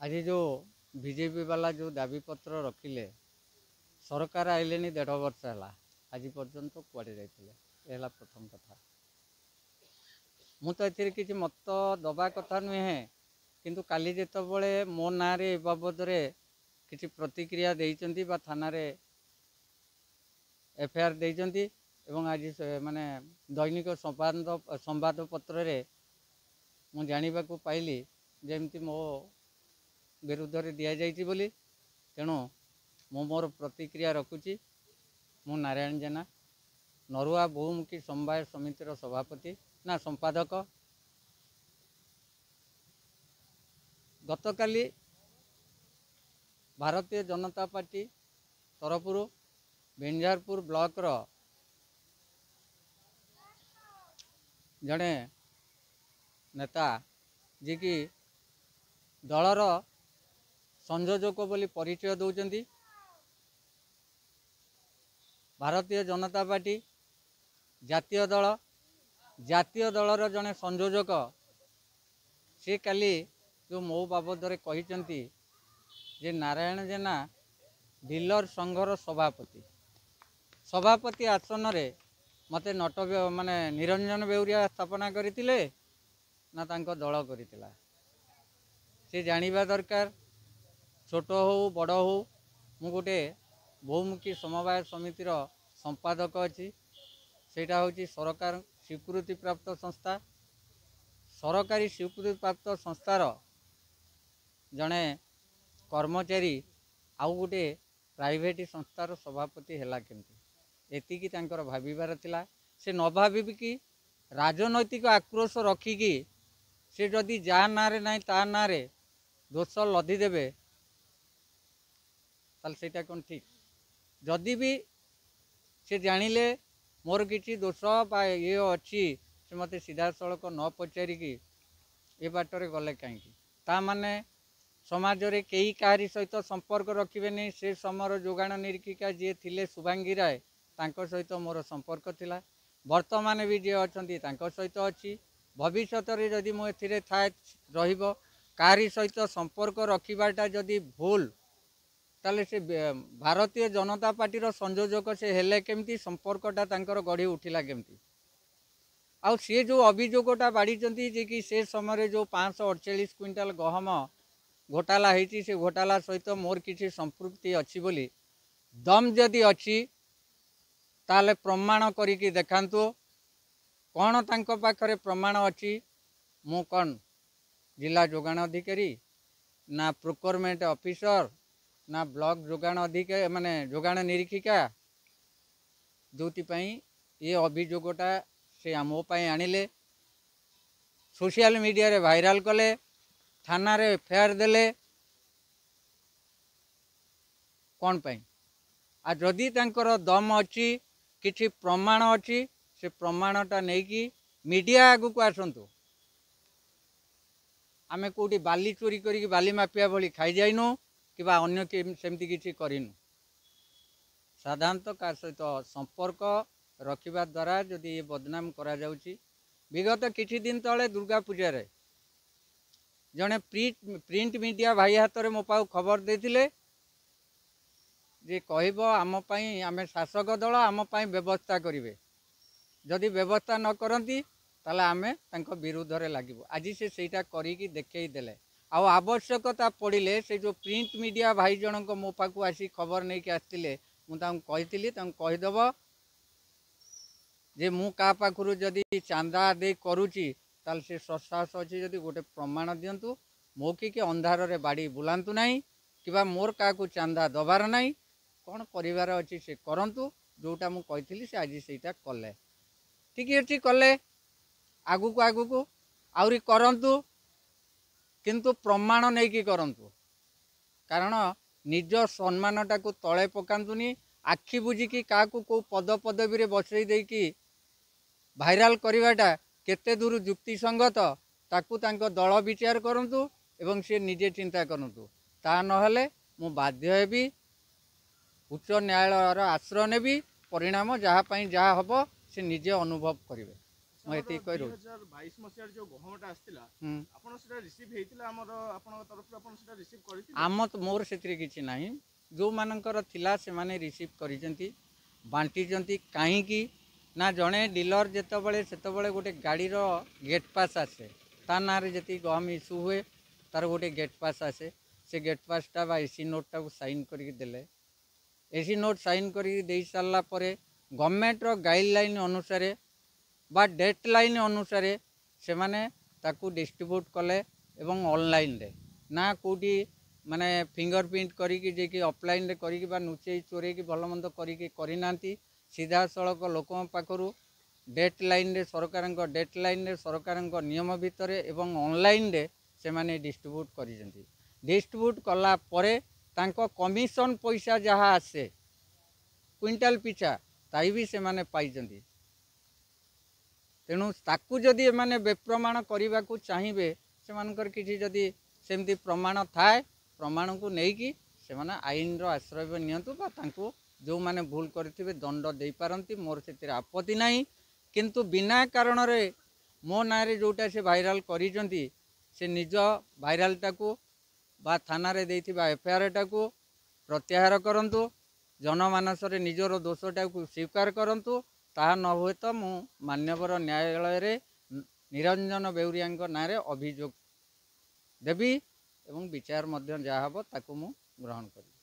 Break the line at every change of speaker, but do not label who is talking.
आज जो बीजेपी वाला जो दाबी पत्र रखिले सरकार आइले 1.5 वर्ष है आज पर्यंत कुआड़े जाइए प्रथम कथा मु तो ए किसी मत दबा कथा नुहे किंतु काली जितेबले मो ना रे बाबद किसी प्रतिक्रिया देइचंती बा थाना रे एफआईआर देइचंती एवं आज माने दैनिक संवाद पत्र रे मु जानिबा को पाइली जेमती मो विरुद्ध रे दिया जाइछि बोली तेणु मु मोर प्रतिक्रिया रखुची। मु नारायण जेना नरुआ बहुमुखी समवाय समितिर सभापति ना संपादक। गतकाली भारतीय जनता पार्टी तरफरु बेंजारपुर ब्लॉक रो जड़े नेता जी की दलर संयोजक बोली परिचय दौरान भारतीय जनता पार्टी जातीय दलर जड़े संयोजक सी काली जो मो बाबद कहते जे नारायण जेना डीलर संघर सभापति आसन रे मते नट माने निरंजन बेउरिया स्थापना करथिले ना तांको दल करितिला से जानिबा दरकार। छोट हो बड़ हो मु गोटे बहुमुखी समवाय समितिर संपादक अच्छी सेटा होची सरकार स्वीकृति प्राप्त संस्था। सरकारी स्वीकृति प्राप्त संस्थार जड़े कर्मचारी आउ गोटे प्राइवेट संस्थार सभापति हैला केमती एतिकी तांकर भाबिबार थिला। से न भाबिकी राजनैतिक आक्रोश रखिकी से जदि जा ना रे नहीं ता ना रे दोष लदी देबे ताल सेटा कोन ठीक। जदि भी से जानिले मोर किसी दोष बा ये अच्छी से मते सीधा सड़क न पचारिकी ए बाटरे गले कहीं ता माने समाज रे कई काहारी सहित संपर्क रखिबे नहीं। से समर जोगाण निरीक्षिका जी थिले शुभांगी राय तांको सहित मोर संपर्क थिला वर्तमान भी जे अछंती तांको सहित अच्छी भविष्यत रे जदि मो एथिरे थाए रहिबो काहारी सहित संपर्क रखिबाटा जदि भूल ताले से भारतीय जनता पार्टी रो संयोजक से हेले केमती संपर्कटा तांकर गढ़ी उठिला केमती आउ सी जो अभियोगटा बाढ़ी जे कि से समय जो 548 क्विंटाल गहम घोटाला होती से घोटाला सहित मोर किसी संपृक्ति अच्छी बोली दम जदि अच्छी ताले प्रमाण करिकी देखांतु कौन तांको पाखरे प्रमाण अच्छी मु कौन जिला जोगाण अधिकारी ना प्रोक्योरमेंट ऑफिसर ना ब्लॉक जोगाण अधिकारी माने जोगाण निरीक्षिका जोपाई ये अभियोगटा से मो आनिले सोशल मीडिया रे वायरल कले थाना रे एफआईआर देले कौन पाई आ जदि तांकर दम अच्छी किछि प्रमाण अच्छी से प्रमाणटा नहीं कि मीडिया आगु को आसंतु आमे कोठी बाली चोरी करी बाली माफिया भली खाई जाइनु कि अन्य सेमती किछि करिनु। साधारणतः का सहित संपर्क रखिबा द्वारा जदि ये बदनाम करा जाउची विगत किछि दिन तले दुर्गा पूजा रे जने प्रिंट मीडिया भाई हाथ में मो पाऊ खबर देथिले जे कहब आम पाई आमे शासक दल आम पाई व्यवस्था करिवे जदि व्यवस्था न करंती ताले आमे तांको विरुद्ध रे लागिबो। आज से सेटा करिकी देखै देले आ आवश्यकता पड़िले से जो प्रिंट मीडिया भाई जनक मो पाखु आसी खबर नहीं कि आसतिले मु तांको कहितिली तांको कहिदब जे मु का पाखुरु जदि चांदा दे करूची ताल से ससाहस अच्छी जदि गोटे प्रमाण दिंतु मौखिक अंधार रे बाड़ी बुलांतु नहीं कि मोर का चांदा दबार नहीं कौन करिवार अच्छी से करंतु जोटा मु कहितिली से आज सेटा कले ठीक अच्छी कले आगु को आउरी करंतु किंतु प्रमाण नहीं कि करंतु कारण निज सम्मानटा को तले पकांतुनी आखि बुझिकी क्या को पद पदवी रे बसई देकी भाइराल करवाटा केते दूर जुक्ति संगत ताकू तांको दल विचार करंतु एवं से निजे चिंता करंतु ता नहले मु बाध्य हेबी उच्च न्यायालय आश्रय नेबी परिणाम जहाँ जहाँ हम से निजे अनुभव करेंगे। ମୁଁ ଏତିକି କହି ରହୁଛି।
2022 ମସିହାରେ ଯେଉଁ ଗହମଟା ଆସିଥିଲା
ହୁଁ।
ଆପଣ ସେଟା ରିସିଭ୍ ହେଇଥିଲା ଆମର ଆପଣଙ୍କ ତରଫରୁ ଆପଣ ସେଟା ରିସିଭ୍ କରିଥିଲେ?
ମୋର ସେଥିରେ କିଛି ନାହିଁ। ଯେଉଁମାନଙ୍କର ଥିଲା ସେମାନେ ରିସିଭ୍ କରିଛନ୍ତି, ବାଣ୍ଟିଛନ୍ତି। କାହିଁକି ନା ଜଣେ ଡିଲର ସେତେବେଳେ ଗୋଟେ ଗାଡ଼ିର ଗେଟ୍ ପାସ୍ ଆସେ, ତା ନାଁରେ ଯେତିକି ଗହମ ଇସ୍ୟୁ ହୁଏ ତାର ଗୋଟେ ଗେଟ୍ ପାସ୍ ଆସେ। ସେ ଗେଟ୍ ପାସ୍ଟା ବା ଏସି ନୋଟ୍ଟାକୁ ସାଇନ୍ କରିକି ଦେଲେ, ଏସି ନୋଟ୍ ସାଇନ୍ କରିକି ଦେଇ ସାରିଲା ପରେ ଗଭର୍ଣ୍ଣମେଣ୍ଟର ଗାଇଡ଼ଲାଇନ୍ ଅନୁସାରେ ବା ଡେଟ୍ ଲାଇନ୍ ଅନୁସାରେ ସେମାନେ ତାକୁ ଡିଷ୍ଟ୍ରିବ୍ୟୁଟ୍ କଲେ। ଏବଂ ଅନଲାଇନ୍ରେ ନା କେଉଁଠି ମାନେ ଫିଙ୍ଗର ପ୍ରିଣ୍ଟ କରିକି ଯାଇକି ଅଫଲାଇନ୍ରେ କରିକି ବା ନୁଚେଇ ଚୋରେଇକି ଭଲମନ୍ଦ କରିକି କରିନାହାନ୍ତି। ସିଧାସଳଖ ଲୋକଙ୍କ ପାଖରୁ ଡେଟ୍ ଲାଇନ୍ରେ ସରକାରଙ୍କ ନିୟମ ଭିତରେ ଏବଂ ଅନଲାଇନ୍ରେ ସେମାନେ ଡିଷ୍ଟ୍ରିବ୍ୟୁଟ୍ କରିଛନ୍ତି। ଡିଷ୍ଟ୍ରିବ୍ୟୁଟ୍ କଲା ପରେ ତାଙ୍କ କମିଶନ୍ ପଇସା ଯାହା ଆସେ କ୍ୱିଣ୍ଟାଲ ପିଛା ତାଇ ବି ସେମାନେ ପାଇଛନ୍ତି। ତେଣୁ ତାକୁ ଯଦି ଏମାନେ ବେପ୍ରମାଣ କରିବାକୁ ଚାହିଁବେ, ସେମାନଙ୍କର କିଛି ଯଦି ସେମିତି ପ୍ରମାଣ ଥାଏ, ପ୍ରମାଣକୁ ନେଇକି ସେମାନେ ଆଇନର ଆଶ୍ରୟ ନିଅନ୍ତୁ ବା ତାଙ୍କୁ ଯେଉଁମାନେ ଭୁଲ କରିଥିବେ ଦଣ୍ଡ ଦେଇପାରନ୍ତି। ମୋର ସେଥିରେ ଆପତ୍ତି ନାହିଁ। କିନ୍ତୁ ବିନା କାରଣରେ ମୋ ନାଁରେ ଯେଉଁଟା ସେ ଭାଇରାଲ୍ କରିଛନ୍ତି, ସେ ନିଜ ଭାଇରାଲ୍ଟାକୁ ବା ଥାନାରେ ଦେଇଥିବା ଏଫଆଇଆର୍ଟାକୁ ପ୍ରତ୍ୟାହାର କରନ୍ତୁ। ଜନମାନସରେ ନିଜର ଦୋଷଟାକୁ ସ୍ୱୀକାର କରନ୍ତୁ। ତାହା ନ ହୁଏ ତ ମୁଁ ମାନ୍ୟବର ନ୍ୟାୟାଳୟରେ ନିରଞ୍ଜନ ବେଉରିଆଙ୍କ ନାଁରେ ଅଭିଯୋଗ ଦେବି ଏବଂ ବିଚାର ମଧ୍ୟ ଯାହା ହେବ ତାକୁ ମୁଁ ଗ୍ରହଣ କରିବି।